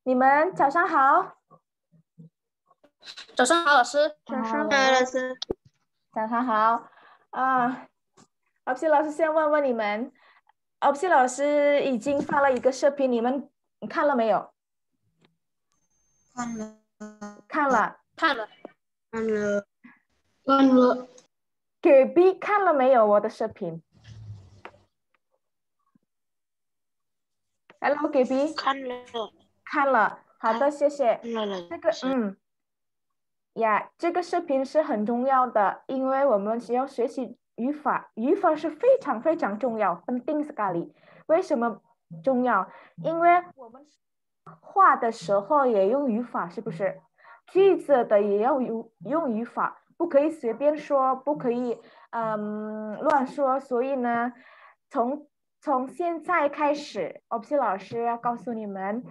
你们早上好。早上好，老师。早上好，老师。早上好。Opsi老师先问问你们，Opsi老师已经发了一个视频，你们看了没有？看了。看了。看了。看了。看了。给 B 看了没有我的视频 ？Hello，给 B。看了。看了。好的，谢谢。看了。这个这个视频是很重要的，因为我们需要学习语法，语法是非常非常重要，penting sekali。为什么重要？因为我们画的时候也用语法，是不是？句子的也要用语法，不可以随便说，不可以乱说。所以呢，从现在开始，Opsi老师要告诉你们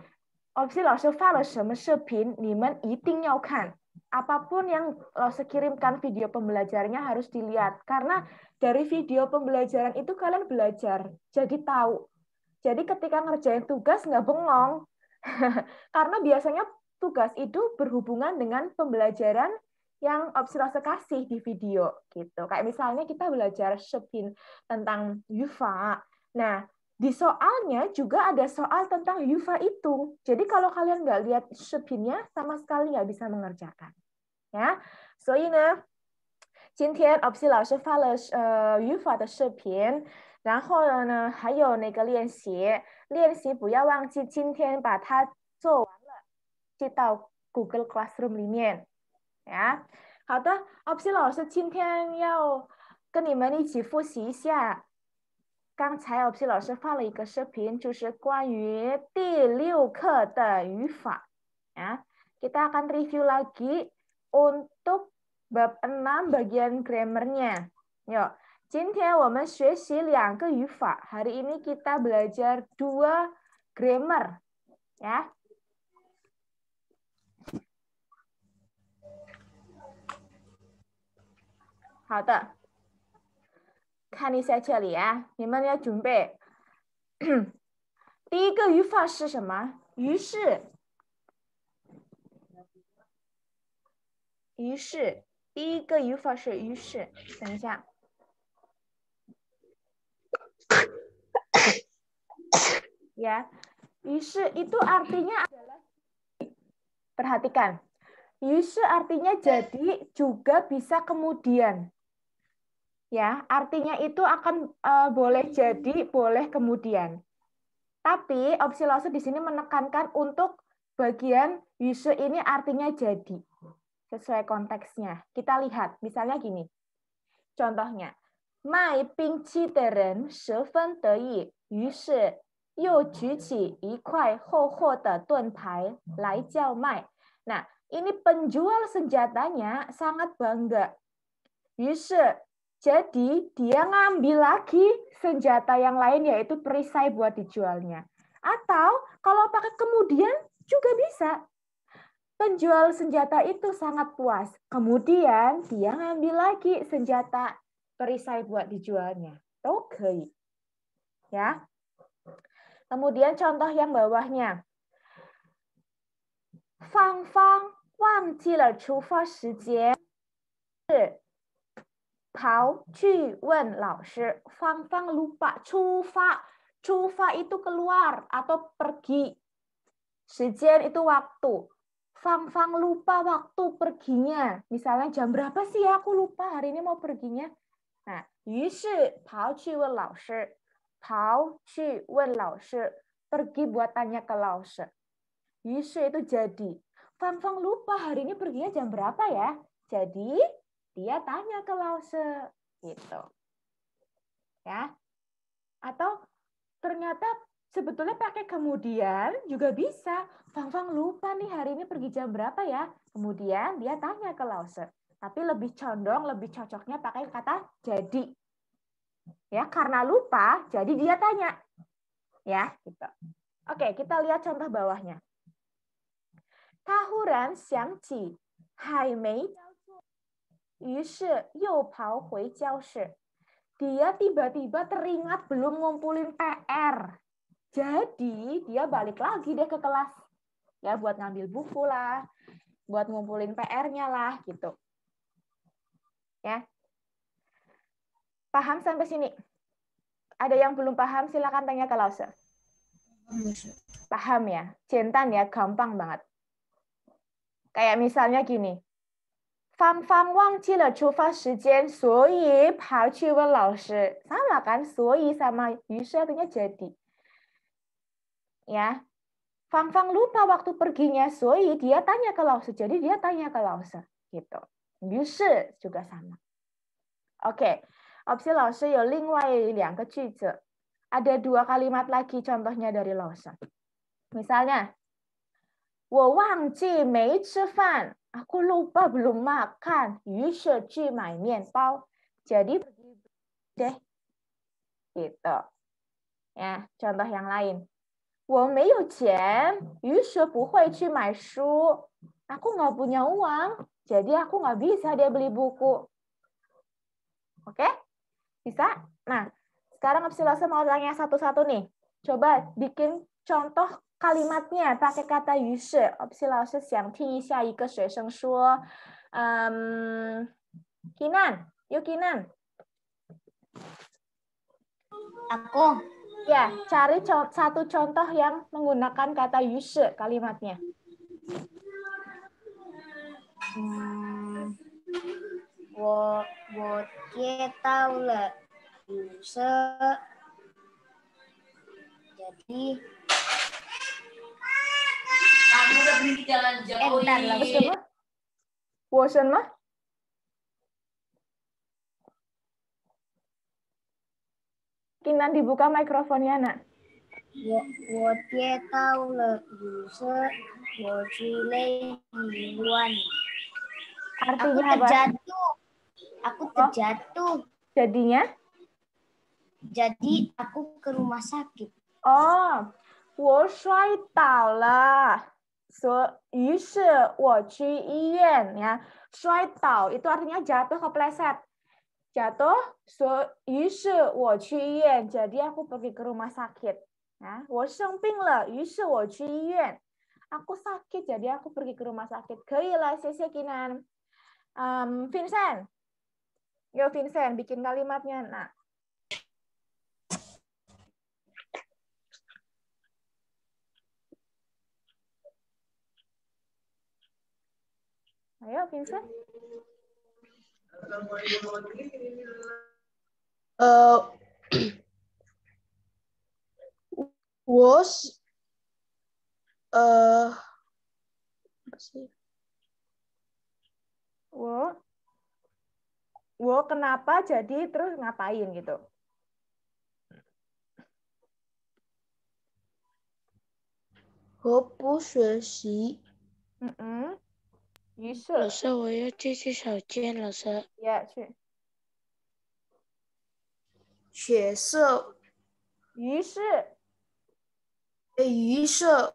，Opsi老师发了什么视频，你们一定要看。Apapun yang Lause kirimkan video pembelajarannya harus dilihat. Karena dari video pembelajaran itu kalian belajar, jadi tahu. Jadi ketika ngerjain tugas nggak bengong. Karena biasanya tugas itu berhubungan dengan pembelajaran yang Opsi Lause kasih di video. Gitu. Kayak misalnya kita belajar Shepin tentang Yufa. Nah, di soalnya juga ada soal tentang Yufa itu. Jadi kalau kalian nggak lihat Shepinnya, sama sekali nggak bisa mengerjakan. 呀，所以呢，今天 Opsi 老师发了语法的视频，然后呢还有那个练习，不要忘记今天把它做完了，记到 Google Classroom 里面。呀，好的 ，Opsi 老师今天要跟你们一起复习一下。刚才 Opsi 老师发了一个视频，就是关于第6课的语法。Ya, kita akan review lagi untuk bab 6 bagian grammarnya. Yuk, 今天我们学习2个语法. Hari ini kita belajar 2 grammar. Ya. 好的，看一下这里啊，你们要准备。第一个语法是什么？于是，第一个语法是于是。等一下。Ya, 于是 itu artinya adalah, perhatikan, 于是 artinya jadi, juga bisa kemudian. Ya, artinya itu akan boleh jadi, boleh kemudian. Tapi Opsi Lause di sini menekankan untuk bagian 于是 ini artinya jadi. Sesuai konteksnya. Kita lihat, misalnya gini. Contohnya, 卖冰淇淋十分得意，于是又举起一块厚厚的盾牌来叫卖. Nah, ini penjual senjatanya sangat bangga. 于是 jadi dia ngambil lagi senjata yang lain, yaitu perisai buat dijualnya. Atau kalau pakai kemudian juga bisa. Penjual senjata itu sangat puas. Kemudian dia ngambil lagi senjata perisai buat dijualnya. Oke. Ya. Kemudian contoh yang bawahnya. Fang Fang 忘记了出发时间，是跑去问老师。Fang Fang lupa 出发itu keluar atau pergi. 时间 itu waktu. Fang Fang lupa waktu perginya. Misalnya jam berapa sih ya? Aku lupa hari ini mau perginya. Nah, 于是跑去问老师，跑去问老师， pergi buat tanya ke 老师。于是 itu jadi. Fang Fang lupa hari ini perginya jam berapa ya? Jadi dia tanya ke 老师 gitu. Ya. Atau ternyata sebetulnya pakai kemudian juga bisa. Fang Fang lupa nih hari ini pergi jam berapa ya? Kemudian dia tanya ke 老师. Tapi lebih condong, lebih cocoknya pakai kata jadi. Ya, karena lupa, jadi dia tanya. Ya, gitu. Oke, kita lihat contoh bawahnya. 他忽然想起还没交作业，于是又跑回教室。Dia tiba-tiba teringat belum ngumpulin PR. Jadi dia balik lagi deh ke kelas. Ya, buat ngambil buku lah, buat ngumpulin PR-nya lah, gitu. Ya. Paham sampai sini? Ada yang belum paham, silakan tanya ke Lause. Paham ya? Centan ya, gampang banget. Kayak misalnya gini. 芳芳忘记了出发时间，所以跑去问老师。Sama kan? 所以 sama 于是 artinya jadi. Ya. 芳芳 lupa waktu perginya, 所以 dia tanya ke 老师. Jadi dia tanya ke 老师. Gitu. 于是 juga sama. Oke. Opsi 老师有另外2个句子. Ada 2 kalimat lagi contohnya dari 老师. Misalnya, 我忘记没吃饭. Aku lupa belum makan. 于是去买面包. Jadi pergi deh. Gitu. Ya, contoh yang lain. 我没有钱. 于是不会去买书. Aku nggak punya uang. Jadi aku nggak bisa dia beli buku. Oke? Bisa? Nah, sekarang Opsi Lause mau tanya satu-satu nih. Coba bikin contoh kalimatnya pakai kata 于是. Opsi Lause 想听一下一个学生说 Kinan, yuk Kinan. Aku. Ya, cari satu contoh yang menggunakan kata 于是 kalimatnya. 我接到了语社 jadi kamu udah berhenti jalan jauh ini. 我什么? Kinan dibuka mikrofonnya, nak. 我接到了语社，我去累一万。 Artinya aku terjatuh. apa? Aku terjatuh. Jadinya? Jadi aku ke rumah sakit. Oh, 我摔倒了，于是我去医院. Ya, 摔倒 itu artinya jatuh kepleset. Jatuh, 于是我去医院. Jadi aku pergi ke rumah sakit. Ya, 我生病了，于是我去医院. Aku sakit, jadi aku pergi ke rumah sakit. 可以了，谢谢Kinan. Vincent. Yo Vincent, bikin kalimatnya. Nah. Ayo Vincent. 我 kenapa jadi terus ngapain gitu. 我不学习。于是。老师，我要去洗手间，老师。Yeah, 去。血色。于是。于是。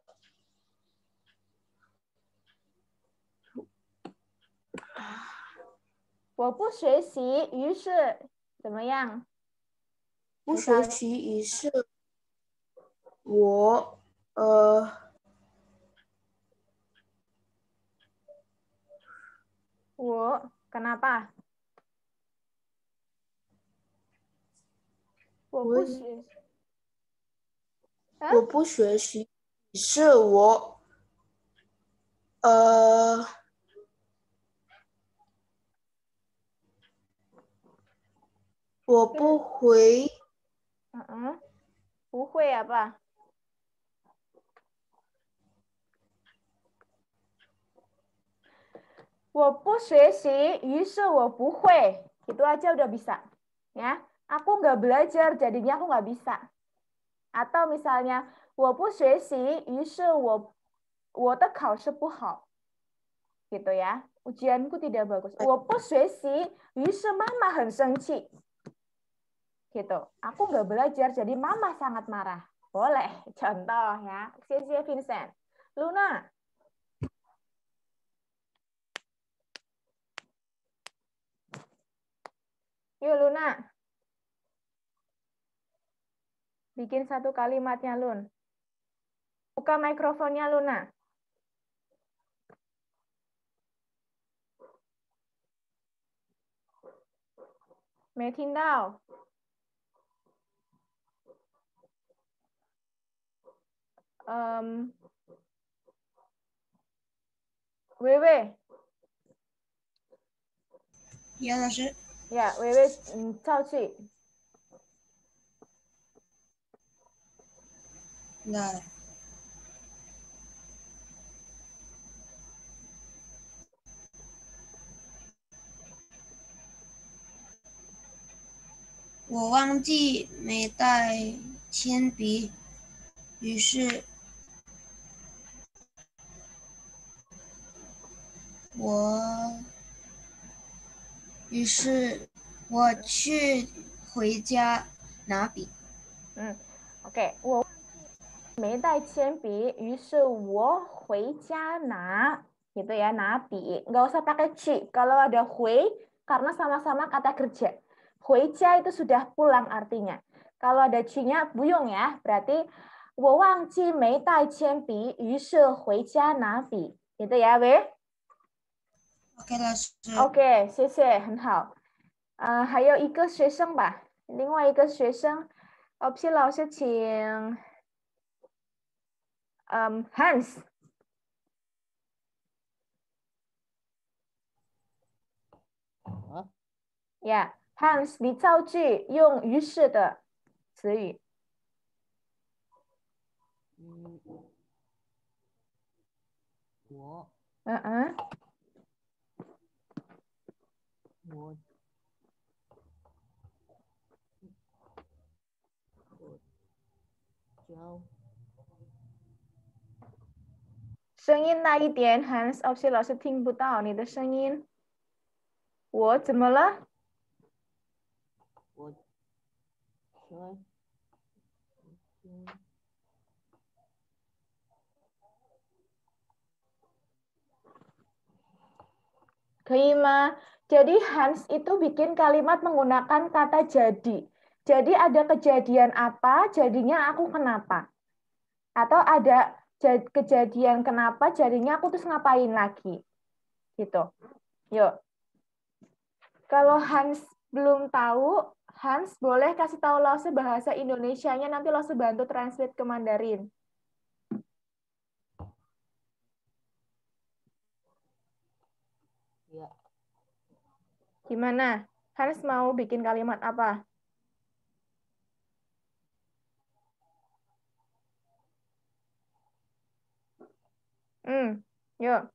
我不学习，于是怎么样？不学习，于是我我 kenapa？ 我不学。我不学习，于是我我不会。不会apa？ 我不学习，于是我不会. Itu aja udah bisa. Ya, aku nggak belajar, jadinya aku nggak bisa. Atau misalnya, 我不学习，于是我的考试不好. Gitu ya. Ujianku tidak bagus. 我不学习，于是妈妈很生气. Gitu. Aku nggak belajar, jadi mama sangat marah. Boleh. Contoh ya. Sia Vincent. Luna. Yuk Luna. Bikin satu kalimatnya Lun. Buka mikrofonnya Luna. 没听到。微微。姚老师。呀，微微，造句。来。我忘记没带铅笔，于是我去回家拿笔。OK， 我没带铅笔，于是我回家拿, gitu ya,拿笔. Nggak usah pakai ci. Kalau ada hui, karena sama-sama kata kerja. 回家 itu sudah pulang artinya. Kalau ada ci-nya, buyung ya. Berarti 我忘记没带铅笔，于是回家拿笔. Gitu ya, Wei? OK，老师。OK， 谢谢，很好。还有一个学生吧，另外一个学生，opsi 老师请，Hans。呀，Hans， 你造句用于是的词语。我教声音大一点，Hans，opsi 老师听不到你的声音。我怎么了？我可以吗？Jadi Hans itu bikin kalimat menggunakan kata jadi. Jadi ada kejadian apa, jadinya aku kenapa. Atau ada kejadian kenapa, jadinya aku terus ngapain lagi. Gitu. Yuk. Kalau Hans belum tahu, Hans boleh kasih tahu Lause bahasa Indonesianya, nanti Lause bantu translate ke Mandarin. Ya. Gimana? Hans mau bikin kalimat apa? Yuk.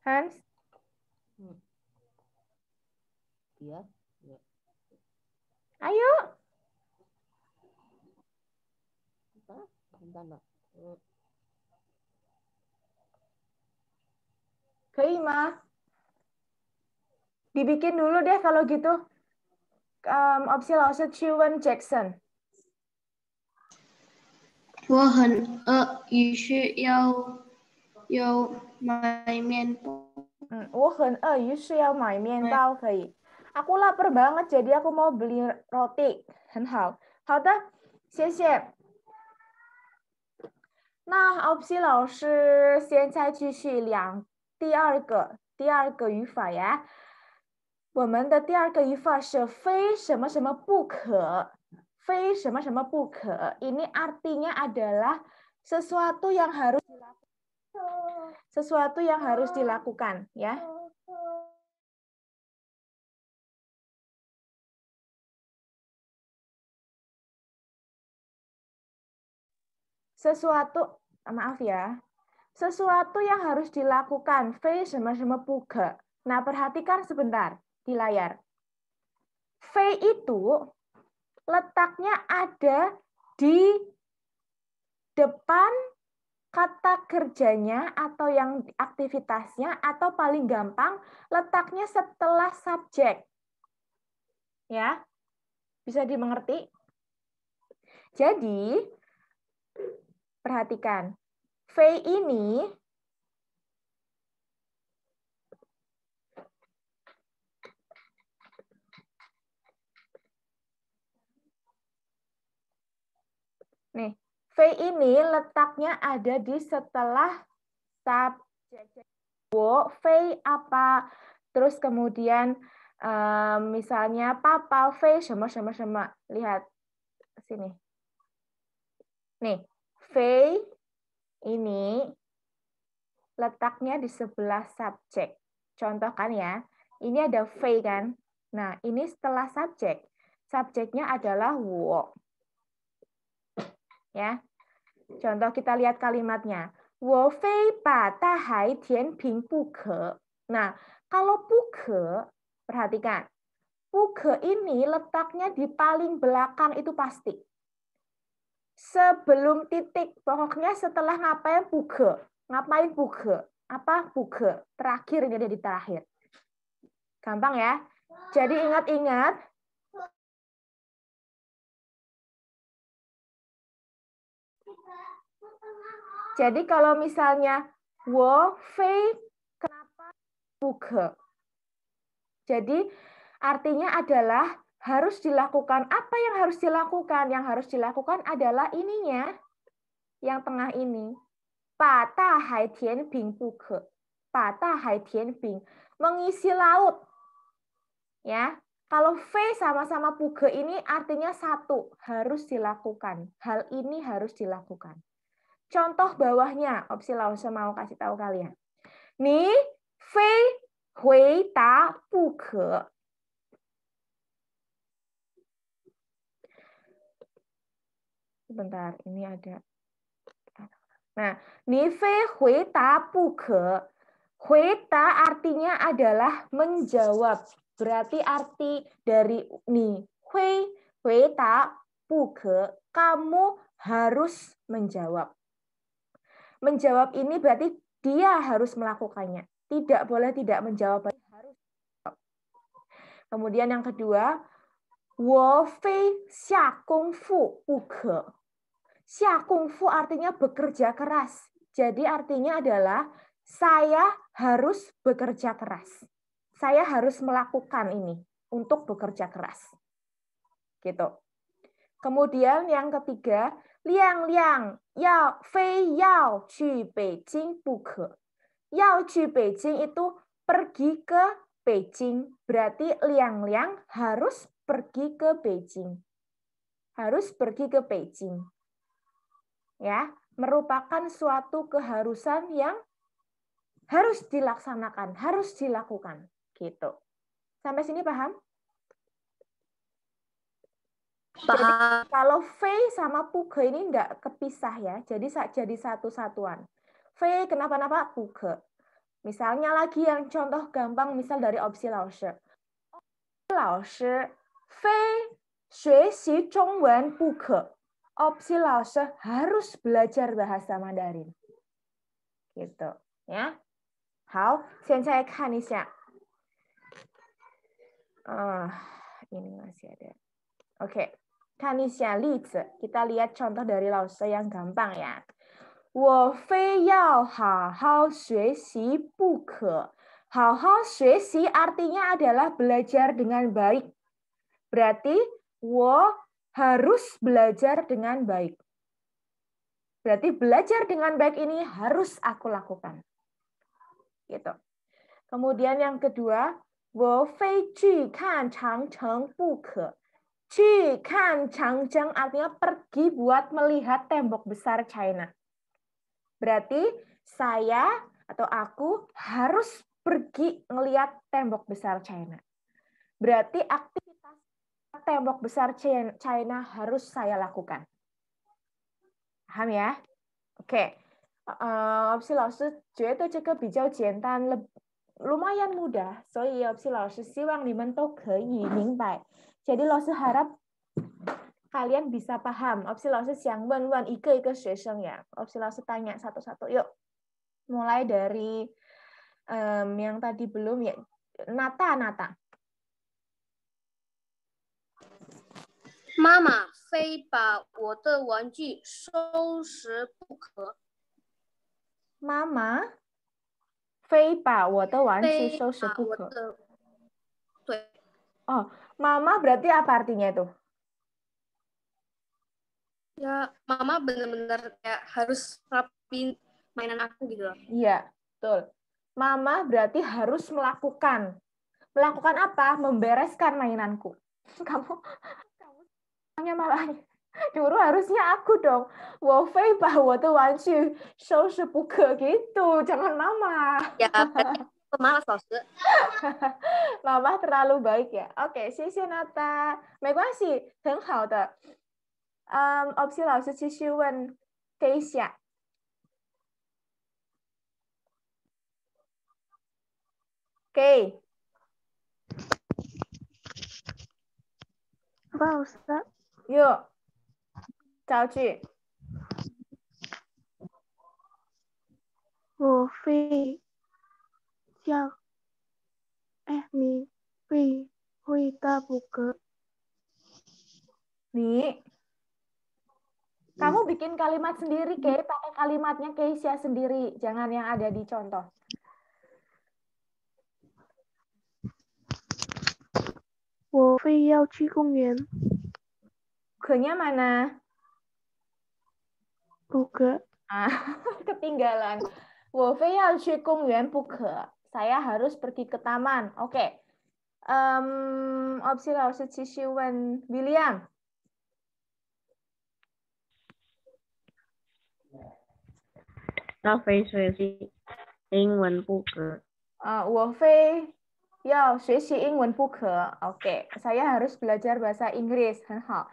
Hans? Ya. Ayo. Bentar. Keima. Dibikin dulu deh kalau gitu. Opsi Lause Chewen Jackson. 我很饿，于是要买面包。我很饿，于是要买面包，可以。Aku lapar banget, jadi aku mau beli roti. 很好。好的，谢谢。那 opsi 老师现在继续第二个语法呀。我们的第二个语法是非什么什么不可，非什么什么不可。Ini artinya adalah sesuatu yang harus dilakukan, ya. Maaf ya. Sesuatu yang harus dilakukan, 非什么什么不可. Nah, perhatikan sebentar di layar. 非 itu letaknya ada di depan kata kerjanya atau yang aktivitasnya, atau paling gampang letaknya setelah subjek. Ya, bisa dimengerti? Jadi, perhatikan. Fei ini letaknya ada di setelah subjek. wo fei apa, terus kemudian misalnya papa fei什么什么什么, lihat sini. Nih, fei ini letaknya di sebelah subjek. Contoh kan ya, ini ada fei kan. Nah, ini setelah subjek. Subjeknya adalah wo. Ya. Contoh kita lihat kalimatnya. 我非把大海填平不可. Nah, kalau 不可, perhatikan. 不可 ini letaknya di paling belakang itu pasti. Sebelum titik, pokoknya setelah ngapain 不可. Ngapain 不可? Apa 不可? Terakhir, ini ada di terakhir. Gampang ya? Jadi ingat-ingat. Jadi kalau misalnya 我非 kenapa 不可? Jadi artinya adalah harus dilakukan. Apa yang harus dilakukan? Yang harus dilakukan adalah ininya. Yang tengah ini. 把大海填平不可. 把大海填平. Mengisi laut. Ya. Kalau V sama-sama 不可 ini artinya satu. Harus dilakukan. Hal ini harus dilakukan. Contoh bawahnya, opsi langsung mau kasih tahu kalian. Ni fei hui da bu ke. Sebentar, ini ada. Nah, ni fei hui da bu ke. Hui da artinya adalah menjawab. Berarti arti dari ni hui da bu ke, kamu harus menjawab. Menjawab ini berarti dia harus melakukannya. Tidak boleh tidak menjawab. Harus. Kemudian yang kedua, 我非下功夫不可. 下功夫 artinya bekerja keras. Jadi artinya adalah saya harus bekerja keras. Saya harus melakukan ini untuk bekerja keras. Gitu. Kemudian yang ketiga, 亮亮要非要去北京不可. 要去北京 itu pergi ke Beijing. Berarti 亮亮 harus pergi ke Beijing. Harus pergi ke Beijing. Ya, merupakan suatu keharusan yang harus dilaksanakan, harus dilakukan, gitu. Sampai sini paham? Jadi kalau fei sama puke ini enggak kepisah ya. Jadi satu satuan. Fei kenapa-napa puke. Misalnya lagi yang contoh gampang misal dari opsi laoshi. Laoshi fei 学习中文不可. Opsi laoshi harus belajar bahasa Mandarin. Gitu, ya. 好，现在看一下。ini masih ada. Oke. 看一下例子, kita lihat contoh dari laoshi yang gampang ya. 我非要好好学习不可. 好好学习 artinya adalah belajar dengan baik. Berarti 我 harus belajar dengan baik. Berarti belajar dengan baik ini harus aku lakukan. Gitu. Kemudian yang kedua, 我非去看长城不可. 去看长城 artinya pergi buat melihat tembok besar China. Berarti saya atau aku harus pergi melihat tembok besar China. Berarti aktivitas tembok besar China harus saya lakukan. Paham ya? Oke. opsi老师觉得这个比较简单 lumayan mudah, 所以opsi老师希望你们都可以明白. Jadi 老师 harap kalian bisa paham. Opsi 老师想问问一个一个学生ya. Opsi 老师 tanya satu-satu. Yuk. Mulai dari yang tadi belum ya. Nata. 妈妈非把我的玩具收拾不可. 妈妈非把我的玩具收拾不可. 对. Oh, mama berarti apa artinya itu? Ya, mama benar-benar kayak harus rapin mainan aku gitu loh. Iya, betul. Mama berarti harus melakukan. Melakukan apa? Membereskan mainanku. Kamu malah nyuruh harusnya aku dong. 我非把我的玩具收拾不可 gitu. Jangan mama. Ya, pemalas, 老师。 Mama terlalu baik ya. Oke, 谢谢 Nata. 没关系，很好的。opsi 老师继续问给一下。给。Apa Ustaz? Yuk. 造句。我你会的不可。 Nih. Kamu bikin kalimat sendiri, Kay. Pakai kalimatnya Keisha sendiri. Jangan yang ada di contoh. 我非要去公园。 Ke-nya mana? 不可。 Ketinggalan. 我非要去公园不可. Saya harus pergi ke taman. Oke. Opsi 老师继续问 William. 要非学习英文不可。我非要学习英文不可. Oke, saya harus belajar bahasa Inggris. 很好.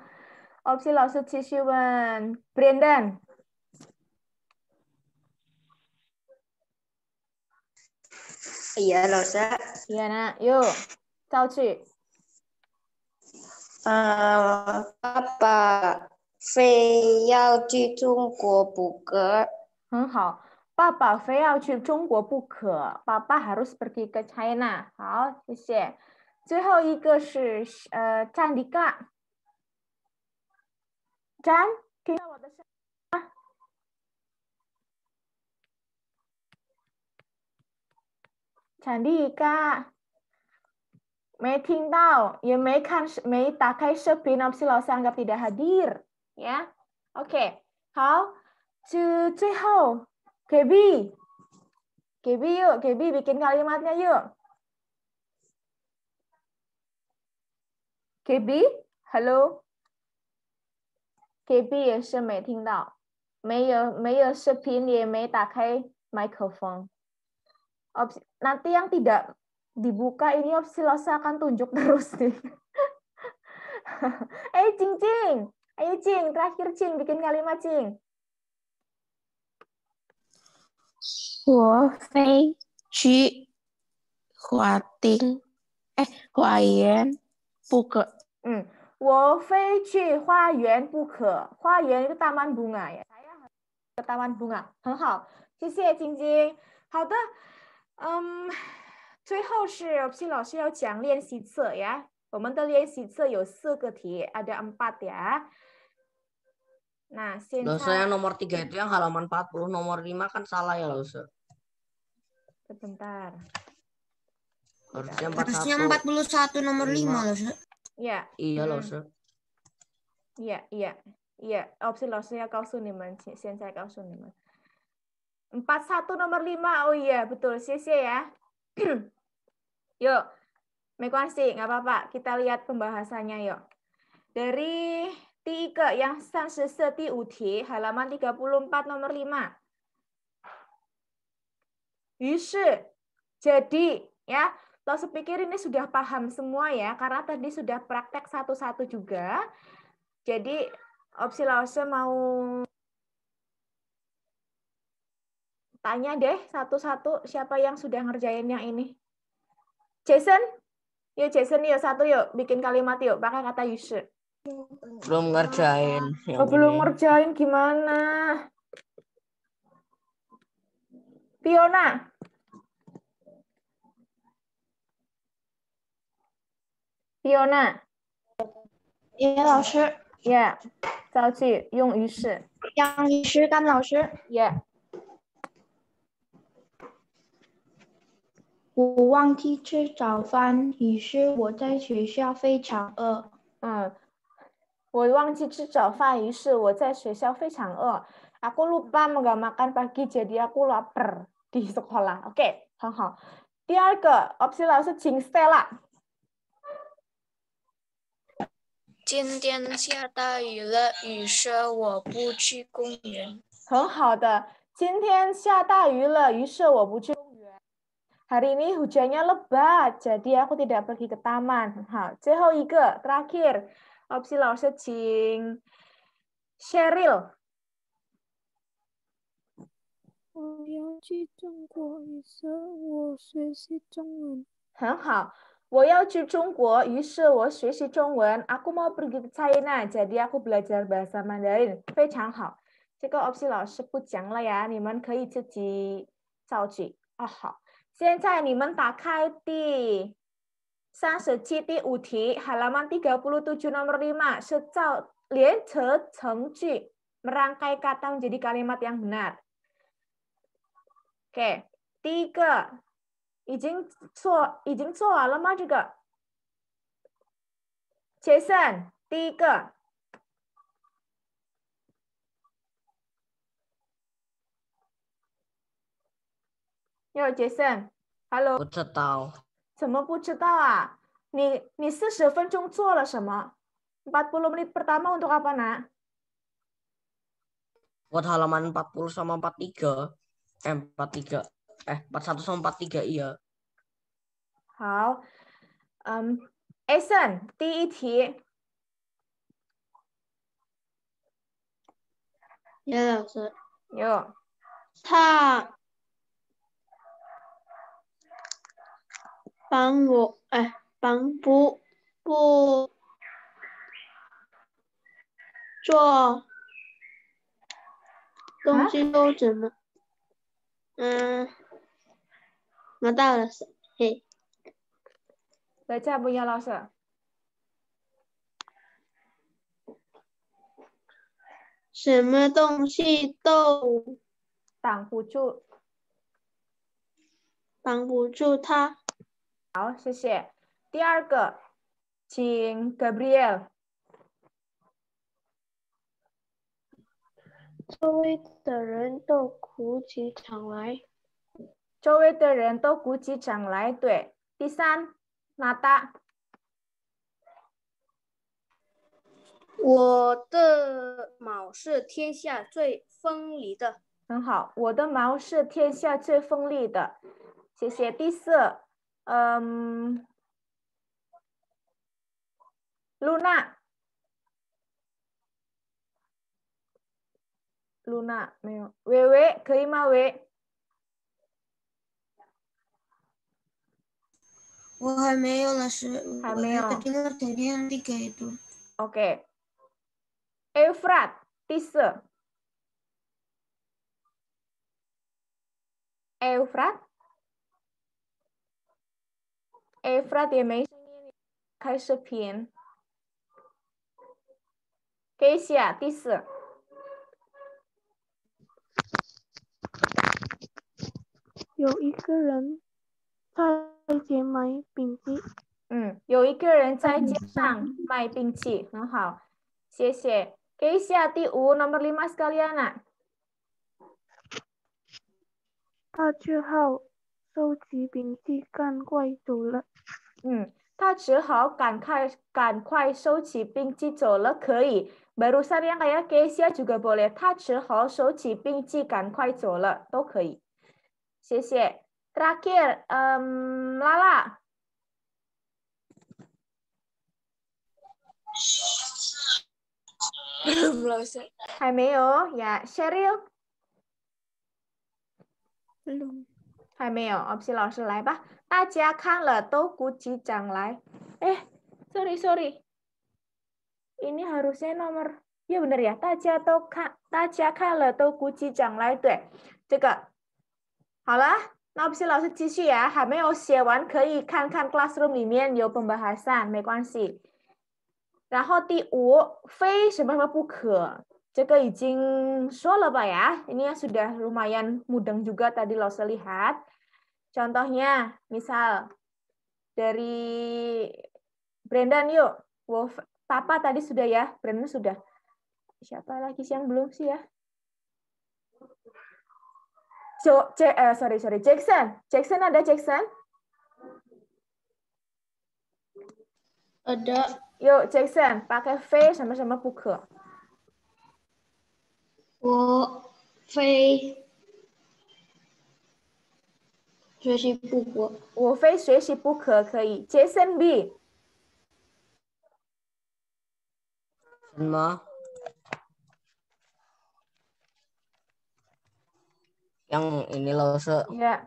Opsi 老师继续问 Brandon. Iya, 老师。 Iya, nak. Yuk, 造句。爸爸非要去中国不可。 很好，爸爸非要去中国不可。爸爸 harus pergi ke China。好，谢谢。最后一个是占迪嘎。占，听到我的声音吗？占迪嘎，没听到，也没看，没打开视频，opsi 老师anggap tidak hadir，ya。OK， 好，最后 Gaby yuk, Gaby bikin kalimatnya yuk. Gaby, halo. Gaby 也是没听到，没有视频，也没打开麦克风。Nanti yang tidak dibuka ini opsi Losa akan tunjuk terus nih. Cing Cing, ayo Cing, terakhir Cing, bikin kalimat Cing. 我非去花园不可。我非去花园不可。花园 itu taman bunga ya. Saya harus ke taman bunga. 很好，谢谢晶晶。好的，最后是opsi老师要讲练习册呀。我们的练习册有4个题, ada 4 ya. Nah, Dosa yang nomor 3 itu yang halaman 40, nomor 5 kan salah ya, Dosa. Sebentar. Harusnya 41 nomor 5 loh. Ya. Iya, Dosa. Iya. Opsi 老师要告诉你们，现在告诉你们。41 nomor 5. Oh iya, betul. 谢谢ya. Yuk. 没关系, nggak apa-apa. Kita lihat pembahasannya yuk. Dari 第一个 yang 34第5题 halaman 34 nomor 5. 于是 jadi ya, Laos pikir ini sudah paham semua ya, karena tadi sudah praktek satu-satu juga. Jadi opsi Laos mau tanya deh satu-satu siapa yang sudah ngerjain yang ini. Jason? Yuk Jason yuk, satu yuk, bikin kalimat yuk, pakai kata 于是. Belum ngerjain. Belum ngerjain gimana? Fiona. Fiona. 老师 Yeah. 造句用于是。杨于是甘老师 Yeah. 我忘记吃早饭，于是我在学校非常饿。我忘记吃早饭，于是我在学校非常饿。Aku lupa nggak makan pagi, jadi aku lapar di sekolah. Oke, 很好。第二个 opsi 老师请 Stella。今天下大雨了，于是我不去公园。很好的，今天下大雨了，于是我不去公园。Hari ini hujannya lebat, jadi aku tidak pergi ke taman. 好，最后一个 terakhir， opsi 老师请 Cheryl。我要去中国，于是我学习中文。很好，我要去中国，于是我学习中文。Aku mau pergi ke China, jadi aku belajar bahasa Mandarin。非常好，这个 opsi 老师不讲了呀，你们可以自己造句。好，现在你们打开第37第5题，halaman 37 nomor 5， 是造连成成句，merangkai kata menjadi kalimat yang benar。OK， 第一个已经做完了吗？这个 Jason， 第一个。Jason，Hello。不知道。怎么不知道啊？你40分钟做了什么？40 menit pertama untuk apa, nak? Buat halaman 40 sama 43. 43. 41 sama 43 iya. 好，Eason， 第一题。叶老师，有。他帮不做东西都怎么？拿到了，嘿。Baca punya 老师。什么东西都挡不住他。好，谢谢。第二个，请 Gabriel。周围的人都鼓起掌来。周围的人都鼓起掌来，对。第三，Nata。我的毛是天下最锋利的。很好，我的毛是天下最锋利的。谢谢。第四，Luna 没有，微微可以吗？微，我还没有老师，还没有。我dengar dari yang 3 itu. OK。Efrat 第四。Efrat 也没声音，开视频。Keisha 第四。有一个人在街买冰淇淋。有一个人在街上卖冰淇淋，很好，谢谢。Keisha 第5 nomor 5 sekalian, nak。他只好收起冰淇赶快走了。他只好赶快收起冰淇走了，可以。Barusan yang kayak Keisha juga boleh， 他只好收起冰淇赶快走了，都可以。谢谢。Terakhir, Lala。还没有呀，Cheryl。还没有，opsi 老师来吧。大家看了都鼓起掌来。sorry， ini harusnya nomor， ya benar ya， 大家看了都鼓起掌来，对，这个好了。那opsi 老师继续呀，还没有写完，可以看看 classroom 里面有pembahasan，没关系。然后第5，非什么什么不可。这个已经说了吧ya, ini sudah lumayan mudeng juga tadi lo lihat. Contohnya, misal dari Brendan yuk. Papa tadi sudah ya, Brendan sudah. Siapa lagi sih yang belum sih ya? sorry, Jackson. Jackson ada Jackson? Ada. Yuk, Jackson, pakai 非什么什么不可。我非学习不可。我非学习不可，可以。Jason B。什么？yang ini loh, Ya.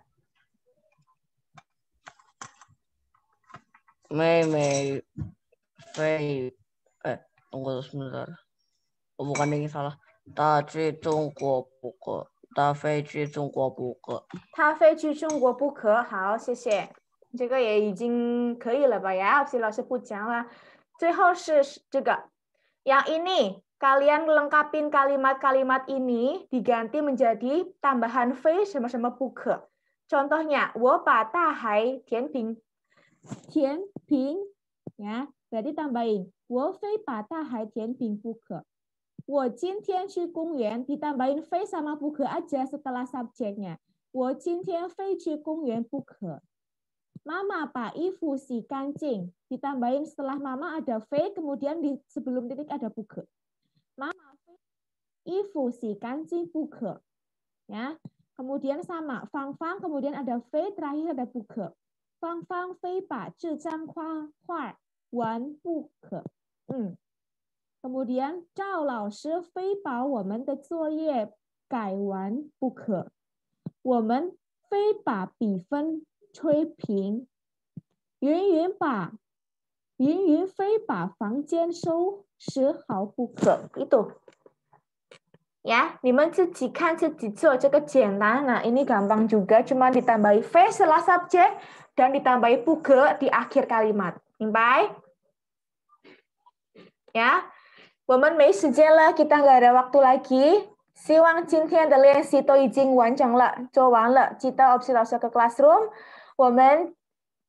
妹非tunggu sebentar. Oh, bukan ini salah. 他去中国不可，他非去中国不可。他非去中国不可。好，谢谢。这个也已经可以了吧ya? Opsi老师不讲了。最后是这个。Yang ini, kalian lengkapin kalimat-kalimat ini diganti menjadi tambahan 非什么什么不可。Contohnya, 我把大海填平，ya, berarti tambahin 我非把大海填平不可。我今天去公园 ditambahin 非 sama 不可 aja setelah subjeknya. 我今天非去公园不可。Mama 把衣服洗干净 ditambahin setelah mama ada 非 kemudian di sebelum titik ada 不可。Mama 衣服洗干净不可。Ya. Kemudian sama 芳芳 kemudian ada 非 terakhir ada 不可。芳芳非把这张画完不可。Kemudian 赵老师非把我们的作业改完不可。我们非把比分吹平。云云非把房间收拾好不可。Itu. Ya, 你们自己看自己做这个简单。Nah, ini gampang juga, cuma ditambahi 非 setelah subjek dan ditambahi 不可 di akhir kalimat. 明白？ Ya. 我们没时间了 kita nggak ada waktu lagi. 希望今天的练习都已经完成了，做完了。记得 Opsi 老师的 classroom。我们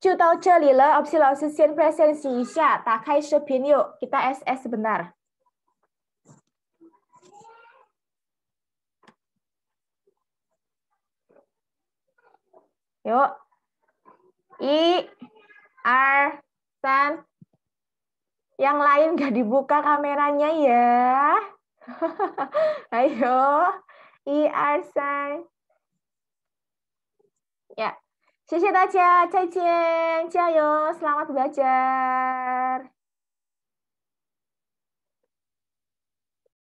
就到这里了。Opsi 老师先 presentasi 一下，打开视频yuk. Kita SS sebentar. Yuk. 1, 2, 3. Yang lain nggak dibuka kameranya ya. Ayo. 1, 2, 3. Ya. 谢谢大家，再见，加油，selamat belajar。